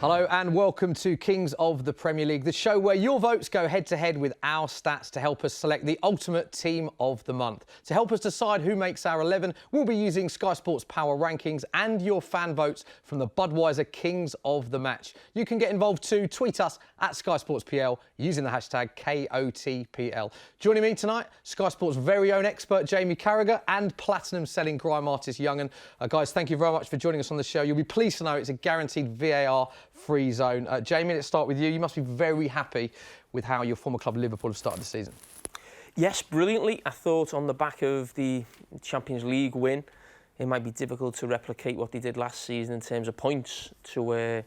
Hello and welcome to Kings of the Premier League, the show where your votes go head-to-head with our stats to help us select the ultimate team of the month. To help us decide who makes our 11, we'll be using Sky Sports Power Rankings and your fan votes from the Budweiser Kings of the match. You can get involved too. Tweet us at Sky Sports PL using the hashtag KOTPL. Joining me tonight, Sky Sports' very own expert Jamie Carragher and platinum-selling grime artist Yungen. Guys, thank you very much for joining us on the show. You'll be pleased to know it's a guaranteed VAR free zone. Jamie, let's start with you. You must be very happy with how your former club Liverpool have started the season. Yes, brilliantly. I thought on the back of the Champions League win, it might be difficult to replicate what they did last season in terms of points to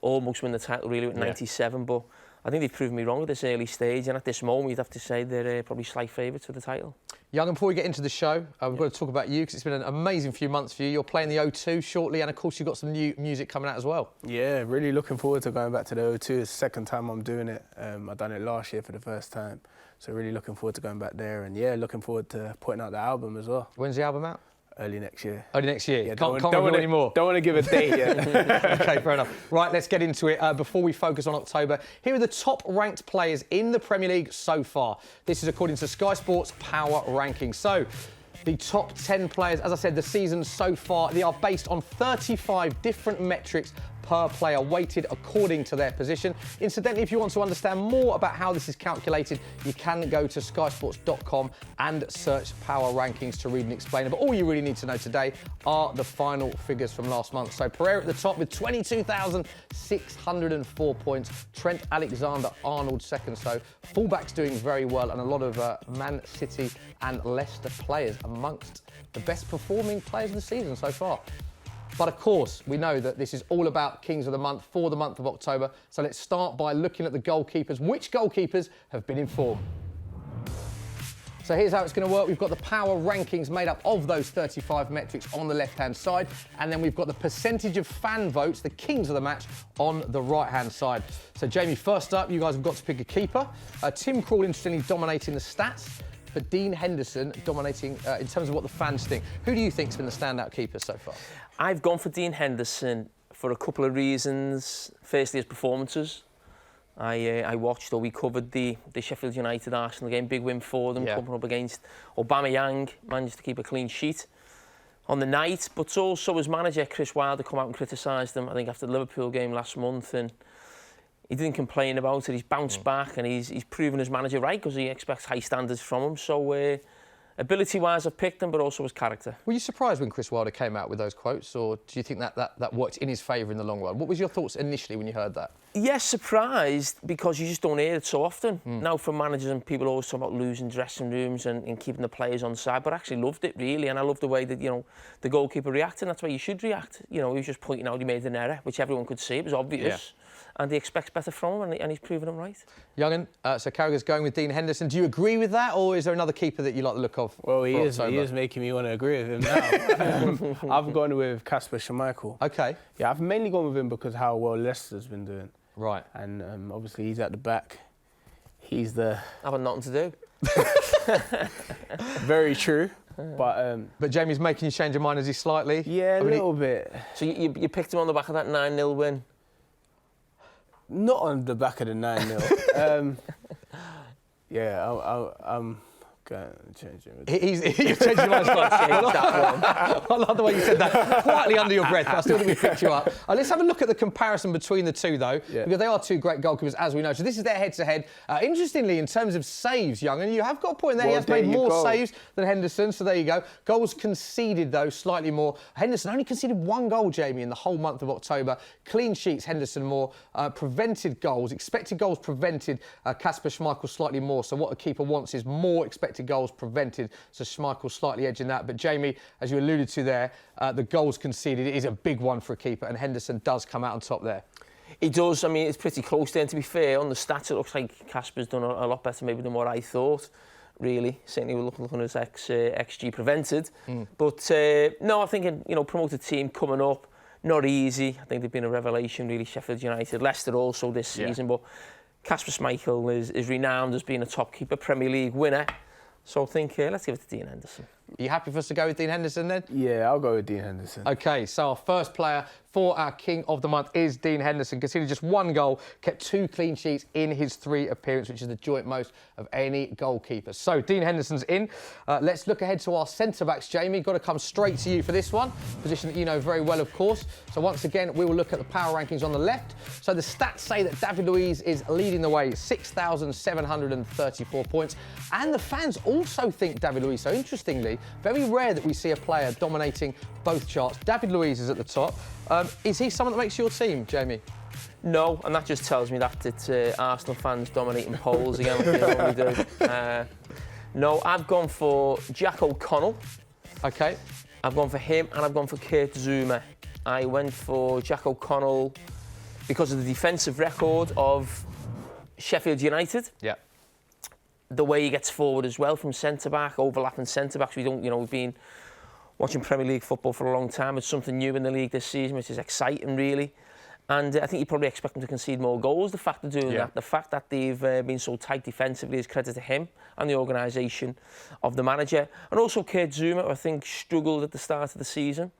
almost win the title really with 97. But I think they've proven me wrong at this early stage, and at this moment you'd have to say they're probably slight favourites for the title. Young, and before we get into the show, we've got to talk about you because it's been an amazing few months for you. You're playing the O2 shortly, and of course you've got some new music coming out as well. Yeah, really looking forward to going back to the O2. It's the second time I'm doing it. I've done it last year for the first time, so really looking forward to going back there, and yeah, looking forward to putting out the album as well. When's the album out? Early next year. Early next year? Yeah, can't reveal any more? Don't want to give a date yet. OK, fair enough. Right, let's get into it. Before we focus on October, here are the top-ranked players in the Premier League so far. This is according to Sky Sports Power Rankings. So, the top 10 players, as I said, the season so far, they are based on 35 different metrics per player, weighted according to their position. Incidentally, if you want to understand more about how this is calculated, you can go to skysports.com and search Power Rankings to read and explain it. But all you really need to know today are the final figures from last month. So Pereira at the top with 22,604 points. Trent Alexander-Arnold second. So fullbacks doing very well, and a lot of Man City and Leicester players amongst the best performing players of the season so far. But of course, we know that this is all about Kings of the Month for the month of October. So let's start by looking at the goalkeepers. Which goalkeepers have been in form? So here's how it's going to work. We've got the power rankings made up of those 35 metrics on the left-hand side. And then we've got the percentage of fan votes, the Kings of the match, on the right-hand side. So Jamie, first up, you guys have got to pick a keeper. Tim Krul, interestingly, dominating the stats. But Dean Henderson dominating in terms of what the fans think. Who do you think's been the standout keeper so far? I've gone for Dean Henderson for a couple of reasons. Firstly, his performances. I watched, or we covered the Sheffield United Arsenal game, big win for them, coming up against Aubameyang, managed to keep a clean sheet on the night. But also his manager, Chris Wilder, come out and criticised them, I think, after the Liverpool game last month. And he didn't complain about it. He's bounced back, and he's proven his manager right because he expects high standards from him. So ability-wise, I've picked him, but also his character. Were you surprised when Chris Wilder came out with those quotes, or do you think that worked in his favour in the long run? What was your thoughts initially when you heard that? Yes, surprised, because you just don't hear it so often. Now, from managers and people always talk about losing dressing rooms and keeping the players on side, but I actually loved it, really, and I loved the way that, the goalkeeper reacted, and that's why you should react. He was just pointing out he made an error, which everyone could see, it was obvious. Yeah. And he expects better from him, and he's proven him right. Yungen, so Carragher's going with Dean Henderson. Do you agree with that, or is there another keeper that you like the look of? Well, he is making me want to agree with him now. I've gone with Kasper Schmeichel. OK. Yeah, I've mainly gone with him because how well Leicester's been doing. Right. And obviously he's at the back. He's the... Having nothing to do. Very true. But Jamie's making you change your mind, is he slightly? Yeah, a little bit. So you picked him on the back of that 9-0 win? Not on the back of the 9-0. Yeah, I'm going to change him. You're changing your mind. I love the way you said that, quietly under your breath, but I still think we picked you up. Let's have a look at the comparison between the two, though, because they are two great goalkeepers, as we know. So this is their head-to-head. Interestingly, in terms of saves, Young, and you have got a point there, he has made more saves than Henderson, so there you go. Goals conceded, though, slightly more. Henderson only conceded one goal, Jamie, in the whole month of October. Clean sheets, Henderson more. Prevented goals, expected goals prevented, Kasper Schmeichel slightly more. So what a keeper wants is more expected goals prevented, so Schmeichel slightly edging that. But Jamie, as you alluded to there, the goals conceded is a big one for a keeper, and Henderson does come out on top there. He does. I mean, it's pretty close then, to be fair. On the stats, it looks like Kasper's done a lot better maybe than what I thought, really. Certainly we're looking at his XG prevented. But no, I think, promoted team coming up, not easy. I think they've been a revelation, really. Sheffield United, Leicester also this season. But Kasper Schmeichel is renowned as being a top keeper, Premier League winner. So I think let's give it to Dean Henderson. Are you happy for us to go with Dean Henderson then? Yeah, I'll go with Dean Henderson. OK, so our first player for our King of the Month is Dean Henderson. Conceded just 1 goal, kept 2 clean sheets in his 3 appearances, which is the joint most of any goalkeeper. So Dean Henderson's in. Let's look ahead to our centre-backs, Jamie. Got to come straight to you for this one, position that you know very well, of course. So once again, we will look at the power rankings on the left. So the stats say that David Luiz is leading the way, 6,734 points. And the fans also think David Luiz. So interestingly, very rare that we see a player dominating both charts. David Luiz is at the top. Is he someone that makes your team, Jamie? No, and that just tells me that it's Arsenal fans dominating polls again, which they normally do. No, I've gone for Jack O'Connell. OK. I've gone for him, and I've gone for Kurt Zouma. I went for Jack O'Connell because of the defensive record of Sheffield United. Yeah. The way he gets forward as well from centre-back, overlapping centre-backs. We've been watching Premier League football for a long time. It's something new in the league this season, which is exciting, really. And I think you probably expect them to concede more goals, the fact of doing that. The fact that they've been so tight defensively is credit to him and the organisation of the manager. And also Kurt Zouma, who I think struggled at the start of the season.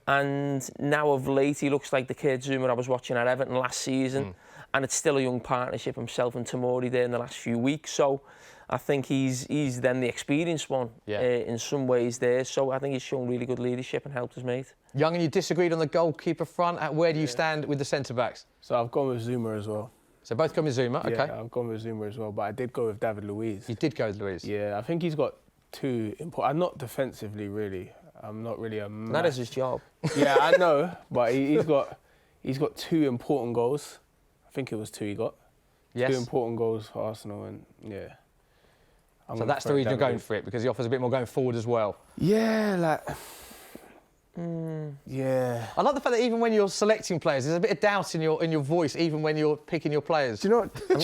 And now of late, he looks like the Kurt Zouma I was watching at Everton last season. And it's still a young partnership, himself and Tomori there in the last few weeks. So I think he's then the experienced one in some ways there. So I think he's shown really good leadership and helped his mate. Young, and you disagreed on the goalkeeper front. Where do you stand with the centre-backs? So I've gone with Zouma as well. So both gone with Zouma, OK. Yeah, I've gone with Zouma as well, but I did go with David Luiz. You did go with Luiz? Yeah, I think he's got 2 important... I'm not defensively, really. I'm not really a... That is his job. Yeah, I know, but he's got 2 important goals. I think it was 2 he got. Yes. 2 important goals for Arsenal, and yeah. So that's the reason you're going for it, because he offers a bit more going forward as well. Yeah, like... Yeah. I like the fact that even when you're selecting players, there's a bit of doubt in your voice, even when you're picking your players. Do you know what? I'm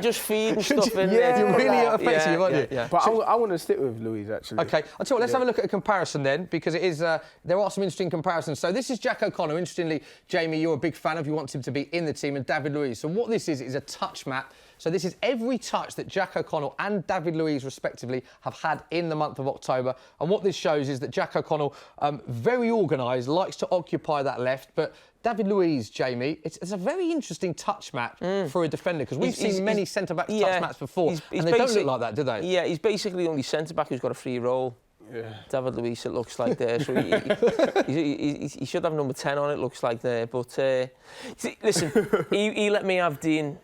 just feeding stuff in yeah, there. You're really affecting you, aren't you? Yeah. But I want to stick with Luiz, actually. OK, I'll tell you what, let's have a look at a comparison then, because it is there are some interesting comparisons. So this is Jack O'Connell. Interestingly, Jamie, you're a big fan of, you want him to be in the team, and David Luiz. So what this is a touch map. So this is every touch that Jack O'Connell and David Luiz, respectively, have had in the month of October. And what this shows is that Jack O'Connell, very organised, likes to occupy that left. But David Luiz, Jamie, it's a very interesting touch map for a defender, because we've seen many centre-back touch maps before, and they don't look like that, do they? Yeah, he's basically the only centre-back who's got a free role. Yeah. David Luiz, it looks like there. So he should have number 10 on it, looks like there. But listen, he let me have Dean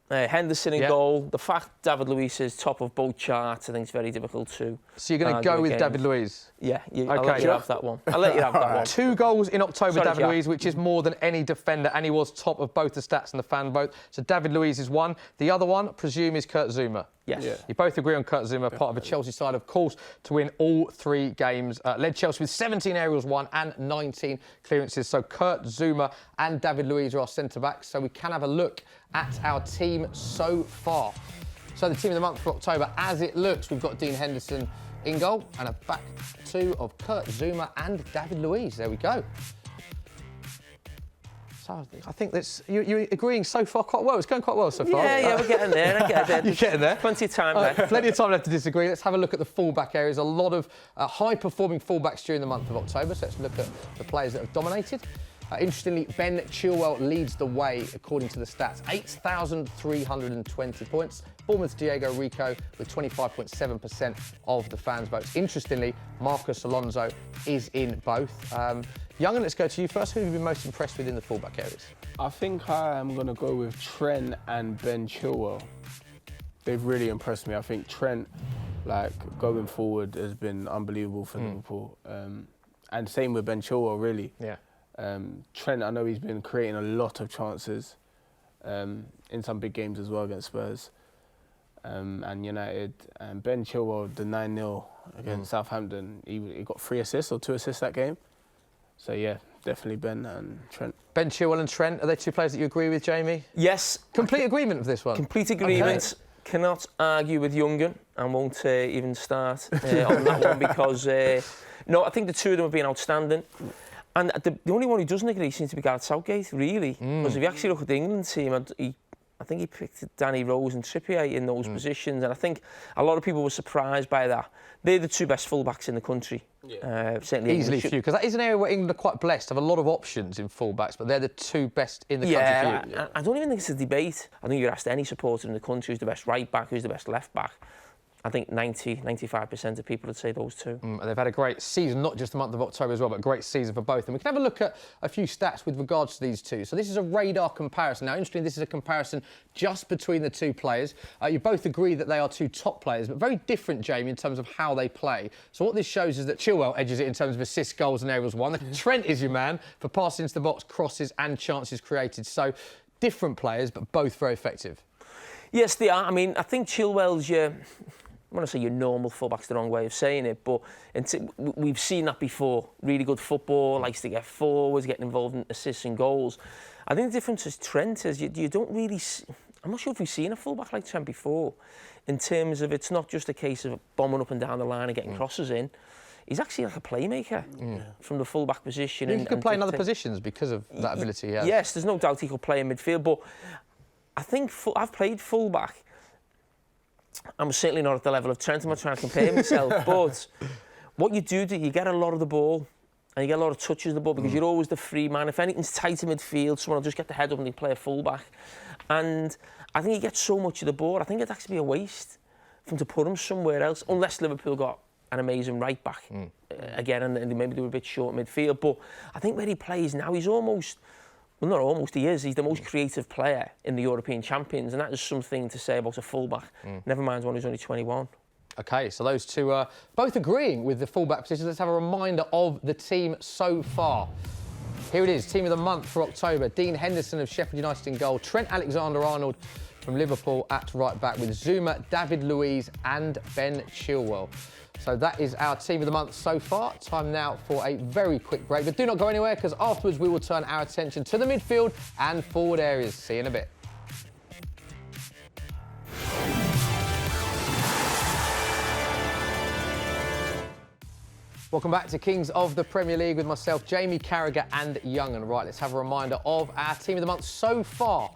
Henderson in goal. The fact David Luiz is top of both charts, I think it's very difficult to. So you're going to go with David Luiz? Yeah, I'll let you have that one. I'll let you have that one. 2 goals in October, David Luiz, which is more than any defender, and he was top of both the stats and the fan vote. So David Luiz is one. The other one, I presume, is Kurt Zouma. Yes. Yeah. You both agree on Kurt Zouma, part of a Chelsea side, of course, to win all 3 games. Led Chelsea with 17 aerials won and 19 clearances. So Kurt Zouma and David Luiz are our centre-backs. So we can have a look at our team so far. So the team of the month for October, as it looks, we've got Dean Henderson in goal and a back 2 of Kurt Zouma and David Luiz. There we go. So I think you're agreeing so far quite well. It's going quite well so far. Yeah, we're getting there. You're getting there. Plenty of time left. Plenty of time left to disagree. Let's have a look at the fullback areas. A lot of high-performing fullbacks during the month of October. So let's look at the players that have dominated. Interestingly, Ben Chilwell leads the way according to the stats. 8,320 points. Bournemouth's Diego Rico with 25.7% of the fans' votes. Interestingly, Marcus Alonso is in both. Yungen, let's go to you first. Who have you been most impressed with in the fullback areas? I think I am going to go with Trent and Ben Chilwell. They've really impressed me. I think Trent, going forward, has been unbelievable for Liverpool. And same with Ben Chilwell, really. Yeah. Trent, I know he's been creating a lot of chances in some big games as well against Spurs and United. And Ben Chilwell, the 9-0 against Southampton, he got 3 assists or 2 assists that game. So yeah, definitely Ben and Trent. Ben Chilwell and Trent, are they 2 players that you agree with, Jamie? Yes. Complete agreement with this one? Complete agreement. Okay. Cannot argue with Yungen and won't even start on that one because, no, I think the 2 of them have been outstanding. And the only one who doesn't agree seems to be Gareth Southgate, really. Because if you actually look at the England team, I think he picked Danny Rose and Trippier in those positions, and I think a lot of people were surprised by that. They're the two best fullbacks in the country. Certainly easily few, because that is an area where England are quite blessed, have a lot of options in fullbacks, but they're the two best in the country. I don't even think it's a debate. I think you're asked any supporter in the country who's the best right back, who's the best left back. I think 95% of people would say those two. And they've had a great season, not just the month of October as well, but a great season for both. And we can have a look at a few stats with regards to these two. So this is a radar comparison. Now, interestingly, this is a comparison just between the two players. You both agree that they are two top players, but very different, Jamie, in terms of how they play. So what this shows is that Chilwell edges it in terms of assists, goals and aerials won. Trent is your man for passing into the box, crosses and chances created. So different players, but both very effective. Yes, they are. I mean, I think Chilwell's your... I want to say your normal fullback's the wrong way of saying it, but we've seen that before. Really good football, likes to get forwards, getting involved in assists and goals. I think the difference is Trent is you don't really... I'm not sure if we've seen a fullback like Trent before, in terms of it's not just a case of bombing up and down the line and getting crosses in. He's actually like a playmaker from the fullback position. He could play in other positions because of that ability he has. Yes, there's no doubt he could play in midfield, but I think I've played fullback. I'm certainly not at the level of Trent. I'm not trying to compare myself, but what you do, you get a lot of the ball and you get a lot of touches of the ball because you're always the free man. If anything's tight in midfield, someone will just get the head up and they play a fullback. And I think he gets so much of the ball. I think it'd actually be a waste for him to put him somewhere else, unless Liverpool got an amazing right back again, and maybe they were a bit short midfield. But I think where he plays now, he's almost... Well, not almost, he is. He's the most creative player in the European champions, and that is something to say about a fullback. Never mind one who's only 21. OK, so those two are both agreeing with the fullback positions. Let's have a reminder of the team so far. Here it is, team of the month for October. Dean Henderson of Sheffield United in goal. Trent Alexander-Arnold from Liverpool at right back with Zuma, David Luiz and Ben Chilwell. So that is our team of the month so far. Time now for a very quick break, but do not go anywhere because afterwards we will turn our attention to the midfield and forward areas. See you in a bit. Welcome back to Kings of the Premier League with myself, Jamie Carragher and Yungen. Right, let's have a reminder of our team of the month so far.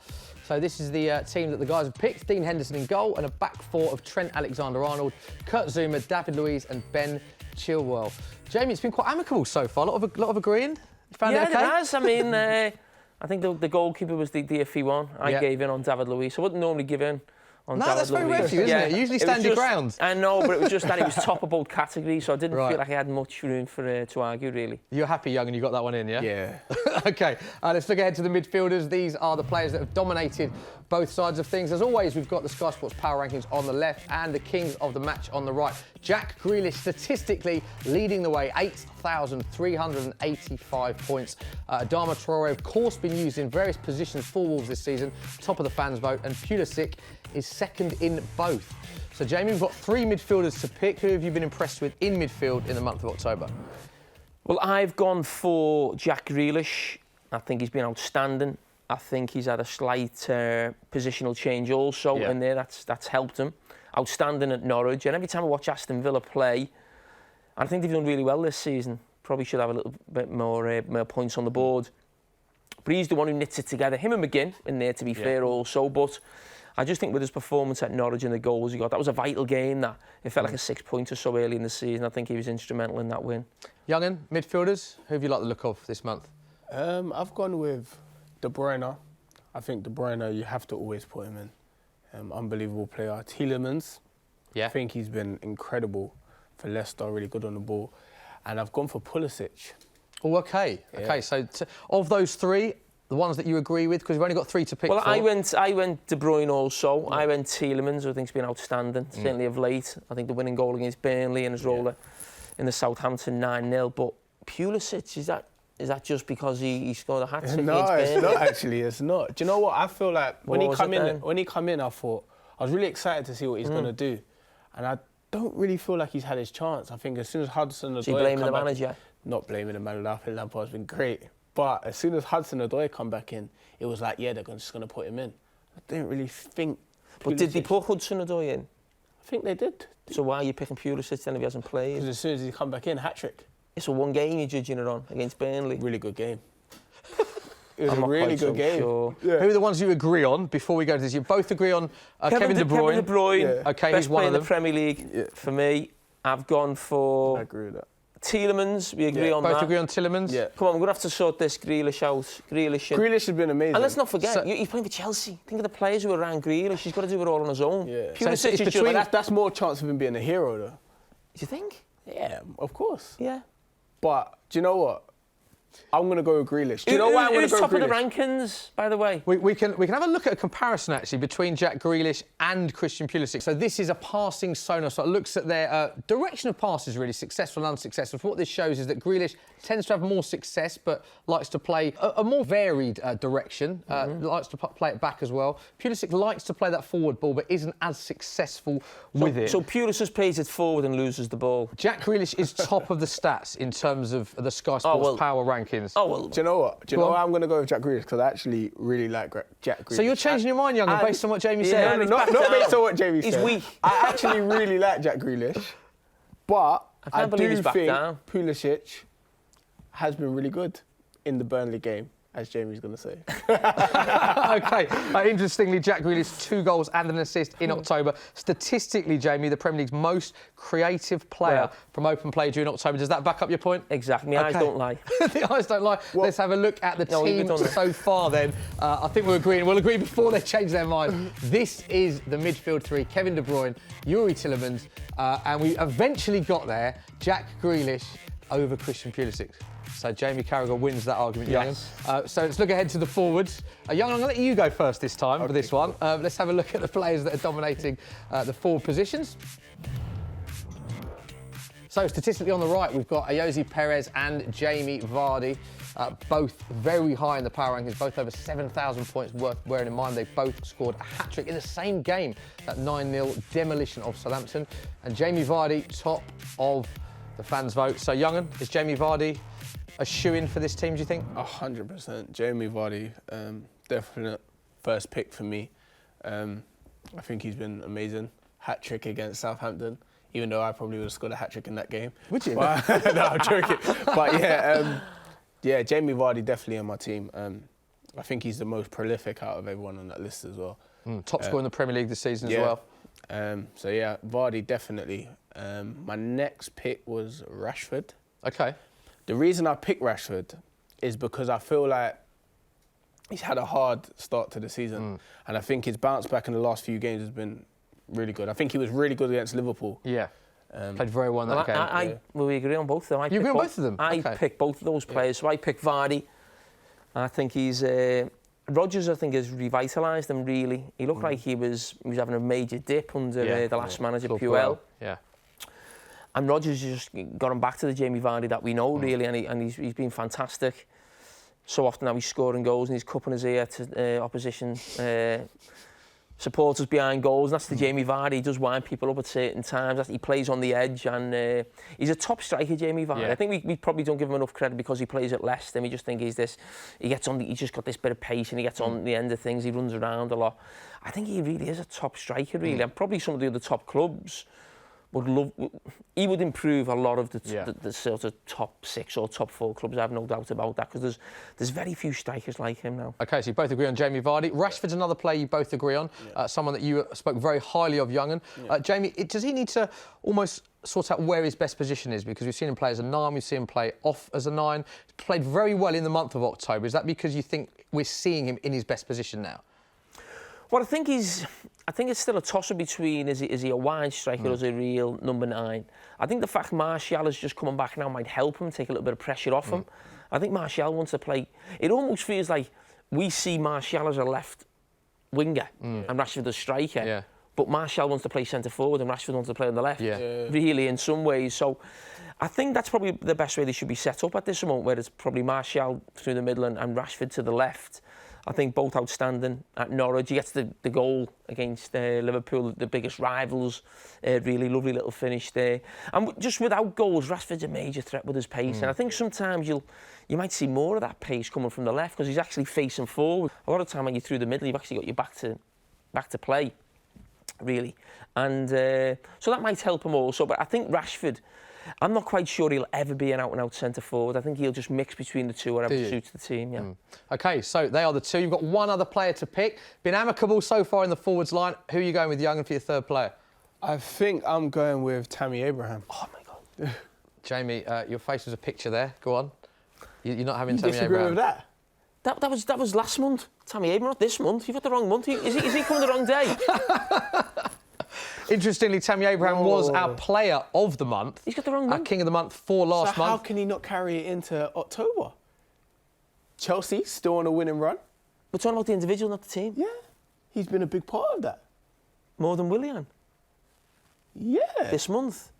So this is the team that the guys have picked. Dean Henderson in goal and a back four of Trent Alexander-Arnold, Kurt Zuma, David Luiz and Ben Chilwell. Jamie, it's been quite amicable so far. A lot of agreeing. You found it okay? Yeah, it has. I mean, I think the goalkeeper was the iffy one. I gave in on David Luiz. I wouldn't normally give in on David Luiz. That's very rare for you, isn't it? You usually stand your ground. I know, but it was just that he was top of both categories, so I didn't feel like I had much room for to argue, really. You're happy, Young, and you got that one in, yeah? Yeah. OK, let's look ahead to the midfielders. These are the players that have dominated both sides of things. As always, we've got the Sky Sports Power Rankings on the left and the Kings of the Match on the right. Jack Grealish statistically leading the way, 8,385 points. Adama Traore, of course, been used in various positions for Wolves this season, top of the fans' vote, and Pulisic is second in both. So, Jamie, we've got three midfielders to pick. Who have you been impressed with in midfield in the month of October? Well, I've gone for Jack Grealish. I think he's been outstanding. I think he's had a slight positional change also in there. That's helped him. Outstanding at Norwich. And every time I watch Aston Villa play, I think they've done really well this season. Probably should have a little bit more points on the board. But he's the one who knits it together. Him and McGinn in there, to be fair, also. But I just think with his performance at Norwich and the goals he got, that was a vital game. That it felt like a 6 pointer so early in the season. I think he was instrumental in that win. Yungen, midfielders, who have you liked the look of this month? I've gone with De Bruyne. I think De Bruyne, you have to always put him in. Unbelievable player. Tielemans, I think he's been incredible for Leicester, really good on the ball. And I've gone for Pulisic. Oh, OK. Yeah. OK, so of those three, the ones that you agree with, because we've only got three to pick for. Well, I went De Bruyne also. Yeah. I went Tielemans, who I think's been outstanding, certainly of late. I think the winning goal against Burnley and his role in the Southampton 9-0. But Pulisic, is that just because he scored a hat-trick against Burnley? No, it's not actually. It's not. Do you know what? I feel like when he come in, I thought I was really excited to see what he's going to do, and I don't really feel like he's had his chance. I think as soon as Hudson-Odoi... So you're blaming the manager? Not blaming the manager. I think Lampard's been great. But as soon as Hudson-Odoi come back in, it was like, they're just going to put him in. I didn't really think... But did they put Hudson-Odoi in? I think they did. So why are you picking Pulisic then if he hasn't played? Because as soon as he come back in, hat-trick. It's a one game you're judging it on against Burnley. Really good game. It was I'm a not really quite good so game. sure. Yeah. Who are the ones you agree on before we go to this? You both agree on Kevin De Bruyne. Kevin De Bruyne, Yeah. Okay, best he's one player of in the them. Premier League Yeah. for me. I've gone I for agree with that. Tielemans. We agree Yeah. on Both that. agree on Tielemans? Yeah. Come on, we're going to have to sort this Grealish out. Grealish has been amazing. And let's not forget, So- he's playing for Chelsea. Think of the players who are around Grealish. He's got to do it all on his own. Yeah. Pulisic So it's is just... between- But that's more chance of him being a hero, though. Do you think? Yeah, of course. Yeah. But do you know what? I'm going to go with Grealish. Do you know why I'm going to Who's go top with of the Grealish? rankings, by the way? We can have a look at a comparison actually between Jack Grealish and Christian Pulisic. So this is a passing sonar, so it looks at their direction of passes really, successful and unsuccessful. So what this shows is that Grealish tends to have more success but likes to play a more varied direction, likes to play it back as well. Pulisic likes to play that forward ball but isn't as successful with it. So Pulisic plays it forward and loses the ball. Jack Grealish is top of the stats in terms of the Sky Sports Power rankings. Oh, well... Do you know what? Do you know why I'm going to go with Jack Grealish? Because I actually really like Jack Grealish. So you're changing your mind, Younger, based on what Jamie said? No, not based on what Jamie said. He's weak. I actually really like Jack Grealish, but I can't believe do he's back think down. Pulisic has been really good in the Burnley game, as Jamie's going to say. OK. Interestingly, Jack Grealish, 2 goals and an assist in October. Statistically, Jamie, the Premier League's most creative player from open play during October. Does that back up your point? Exactly. My eyes don't lie. The eyes don't lie. Let's have a look at the team so far then. I think we're agreeing. We'll agree before they change their mind. This is the midfield 3. Kevin De Bruyne, Yuri Tielemans, and we eventually got there. Jack Grealish over Christian Pulisic. So Jamie Carragher wins that argument, Yes. Young. So let's look ahead to the forwards. Young, I'm going to let you go first this time for this one. Let's have a look at the players that are dominating the forward positions. So statistically on the right, we've got Ayoze Perez and Jamie Vardy, both very high in the power rankings, both over 7,000 points, worth bearing in mind. They both scored a hat-trick in the same game, that 9-0 demolition of Southampton. And Jamie Vardy, top of the fans' vote. So, Youngen, is Jamie Vardy a shoe-in for this team, do you think? 100%. Jamie Vardy, definite first pick for me. I think he's been amazing. Hat-trick against Southampton, even though I probably would have scored a hat-trick in that game. Would you? But, no, I'm joking. But yeah, Jamie Vardy definitely on my team. I think he's the most prolific out of everyone on that list as well. Top scorer in the Premier League this season as well. So yeah, Vardy definitely. My next pick was Rashford. OK. The reason I picked Rashford is because I feel like he's had a hard start to the season. And I think his bounce back in the last few games has been really good. I think he was really good against Liverpool. Yeah. Played very well in that game. Well, we agree on both of them. You agree on both of them? I picked both of those players. So I picked Vardy. I think he's... Rodgers, I think, has revitalised him, really. He looked like he was having a major dip under the last manager, Puel. Yeah. And Rodgers just got him back to the Jamie Vardy that we know, really, and he's been fantastic. So often now he's scoring goals and he's cupping his ear to opposition supporters behind goals. And that's the Jamie Vardy. He does wind people up at certain times. He plays on the edge, and he's a top striker, Jamie Vardy. Yeah. I think we probably don't give him enough credit because he plays at Leicester. We just think he's just got this bit of pace and he gets on the end of things. He runs around a lot. I think he really is a top striker, really. And probably some of the other top clubs he would improve a lot of the sort of top 6 or top 4 clubs. I have no doubt about that, because there's very few strikers like him now. OK, so you both agree on Jamie Vardy. Rashford's another player you both agree on, someone that you spoke very highly of, Youngen. Jamie, does he need to almost sort out where his best position is? Because we've seen him play as a 9, we've seen him play off as a 9. He's played very well in the month of October. Is that because you think we're seeing him in his best position now? Well, I think it's still a toss-up between is he a wide striker or is he a real number 9. I think the fact Martial is just coming back now might help him, take a little bit of pressure off him. I think Martial wants to play... It almost feels like we see Martial as a left winger and Rashford as striker, but Martial wants to play centre-forward and Rashford wants to play on the left, really, in some ways. So I think that's probably the best way they should be set up at this moment, where it's probably Martial through the middle and Rashford to the left. I think both outstanding at Norwich. He gets the goal against Liverpool, the biggest rivals. Really lovely little finish there. And just without goals, Rashford's a major threat with his pace. And I think sometimes you might see more of that pace coming from the left, because he's actually facing forward. A lot of time when you're through the middle, you've actually got your back to play. really. And so that might help him also. But I think Rashford, I'm not quite sure he'll ever be an out-and-out centre-forward. I think he'll just mix between the two, whatever suits the team, yeah. OK, so they are the two. You've got one other player to pick. Been amicable so far in the forwards line. Who are you going with, Yungen, for your third player? I think I'm going with Tammy Abraham. Oh, my God. Jamie, your face was a picture there. Go on. You're not having Tammy Disagree Abraham? with that? That was last month. Tammy Abraham, not this month. You've got the wrong month. Is he coming the wrong day? Interestingly, Tammy Abraham was our player of the month. He's got the wrong month. King of the month for last month. How can he not carry it into October? Chelsea still on a winning run. We're talking about the individual, not the team. Yeah, he's been a big part of that. More than Willian. Yeah. This month.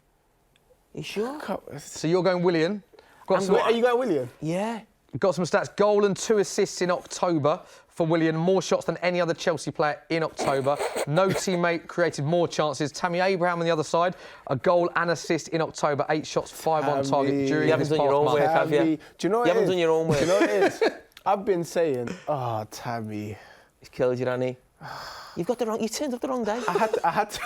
You sure? So you're going Willian. Are you going Willian? Yeah. Got some stats. Goal and 2 assists in October for Willian. More shots than any other Chelsea player in October. No teammate created more chances. Tammy Abraham on the other side, a goal and assist in October. 8 shots, 5 on target during You this haven't done your own work, have you? Do you know what You haven't done your own work. Do you know what it is? I've been saying, Tammy. He's killed you, Danny. You turned up the wrong day. I had to.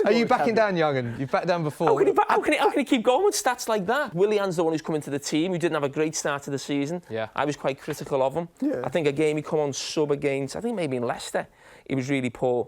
Are you backing down, Yungen? You've backed down before. How can he keep going with stats like that? Willian's the one who's come into the team, who didn't have a great start to the season. Yeah. I was quite critical of him. Yeah. I think a game he come on sub against, I think maybe in Leicester, he was really poor.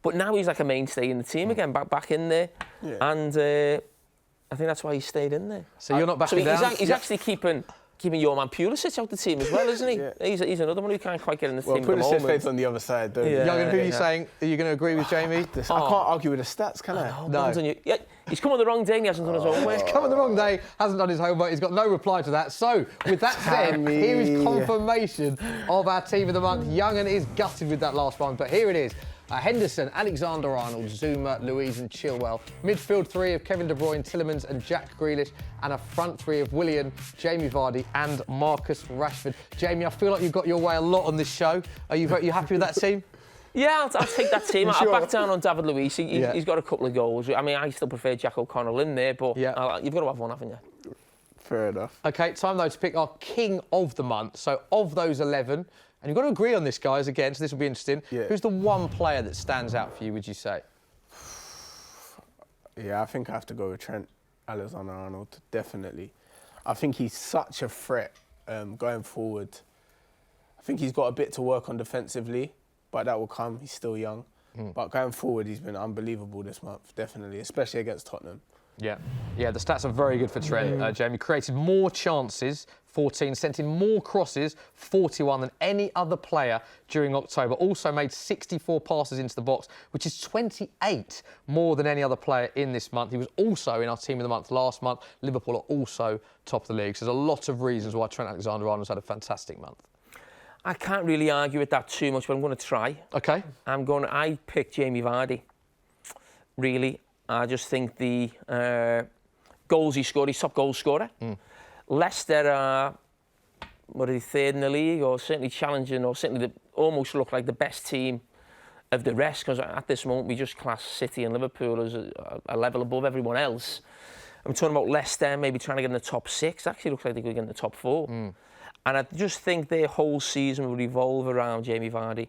But now he's like a mainstay in the team again, back in there. Yeah. And I think that's why he stayed in there. So you're not backing down? He's actually keeping your man Pulisic out the team as well, isn't he? Yeah. He's another one who can't quite get in the team at the Pulisic moment. plays on the other side, though. Yeah. Yungen, who are you saying? Are you going to agree with Jamie? I can't argue with the stats, can I? No. Yeah, he's come on the wrong day and he hasn't done his homework. He's come on the wrong day, hasn't done his homework. He's got no reply to that. So, with that said, here is confirmation of our team of the month. Yungen is gutted with that last one, but here it is. Henderson, Alexander-Arnold, Zuma, Louise and Chilwell. Midfield 3 of Kevin De Bruyne, Tielemans and Jack Grealish. And a front 3 of Willian, Jamie Vardy and Marcus Rashford. Jamie, I feel like you've got your way a lot on this show. Are you happy with that team? Yeah, I'll take that team. Sure? I'll back down on David Luiz. He's got a couple of goals. I mean, I still prefer Jack O'Connell in there, but you've got to have one, haven't you? Fair enough. OK, time, though, to pick our king of the month. So, of those 11... And you've got to agree on this, guys, again, so this will be interesting. Yeah. Who's the one player that stands out for you, would you say? Yeah, I think I have to go with Trent Alexander-Arnold, definitely. I think he's such a threat going forward. I think he's got a bit to work on defensively, but that will come. He's still young. But going forward, he's been unbelievable this month, definitely, especially against Tottenham. Yeah, the stats are very good for Trent. Jamie created more chances, 14, sent in more crosses, 41 than any other player during October. Also made 64 passes into the box, which is 28 more than any other player in this month. He was also in our team of the month last month. Liverpool are also top of the league. So there's a lot of reasons why Trent Alexander-Arnold's had a fantastic month. I can't really argue with that too much, but I'm going to try. OK. I picked Jamie Vardy, really. I just think the goals he scored, he's top goal scorer. Leicester are, what are they, third in the league, or certainly challenging, or certainly almost look like the best team of the rest, because at this moment we just class City and Liverpool as a level above everyone else. I'm talking about Leicester maybe trying to get in the top 6. Actually looks like they could get in the top 4. And I just think their whole season will revolve around Jamie Vardy.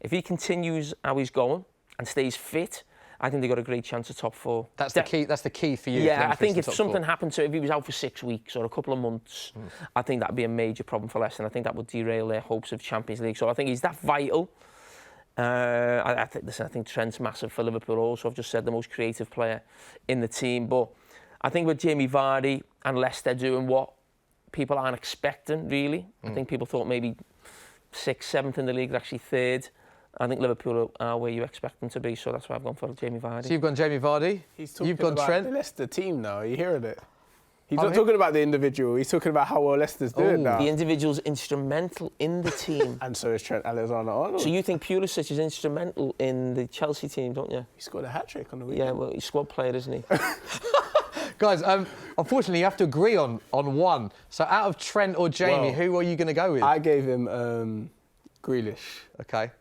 If he continues how he's going and stays fit, I think they've got a great chance of top 4. That's the key. That's the key for you. Yeah, I think if something happened to, if he was out for 6 weeks or a couple of months, I think that'd be a major problem for Leicester. And I think that would derail their hopes of Champions League. So I think he's that vital. I think Trent's massive for Liverpool. Also, I've just said the most creative player in the team. But I think with Jamie Vardy and Leicester doing what people aren't expecting, really. I think people thought maybe 6th, 7th in the league, actually 3rd. I think Liverpool are where you expect them to be, so that's why I've gone for Jamie Vardy. So you've gone Jamie Vardy, you've gone about Trent. The Leicester team now, are you hearing it? He's not talking about the individual, he's talking about how well Leicester's doing now. The individual's instrumental in the team. And so is Trent Alexander-Arnold. So you think Pulisic is instrumental in the Chelsea team, don't you? He scored a hat-trick on the weekend. Yeah, well, he's squad player, isn't he? Guys, unfortunately, you have to agree on one. So out of Trent or Jamie, who are you going to go with? I gave him Grealish. OK.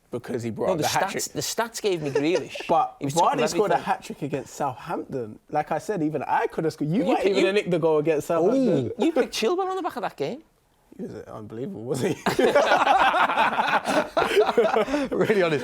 Because he brought up the hat-trick. The stats gave me Grealish. But Vardy scored a hat-trick against Southampton. Like I said, even I could have scored. You might even have nicked the goal against Southampton. You picked Chilwell on the back of that game. He was unbelievable, wasn't he? Really honest.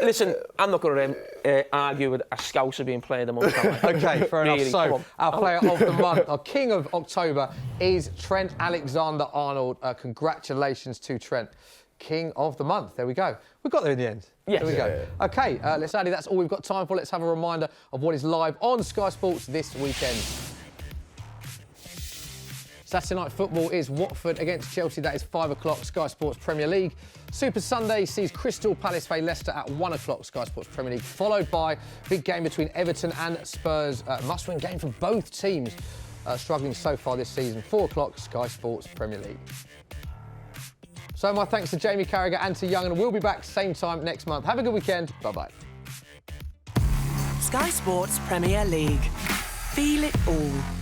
Listen, I'm not going to argue with a Scouser being played amongst them. Okay, fair enough. Really, So, our player of the month, our king of October, is Trent Alexander-Arnold. Congratulations to Trent. King of the month. There we go. We got there in the end. Yes. There we go. Okay, let's Addy, that's all we've got time for. Let's have a reminder of what is live on Sky Sports this weekend. Saturday night football is Watford against Chelsea. That is 5 o'clock, Sky Sports Premier League. Super Sunday sees Crystal Palace play Leicester at 1 o'clock, Sky Sports Premier League, followed by big game between Everton and Spurs. Must-win game for both teams, struggling so far this season. 4 o'clock, Sky Sports Premier League. So my thanks to Jamie Carragher and to Yungen, and we'll be back same time next month. Have a good weekend. Bye-bye. Sky Sports Premier League. Feel it all.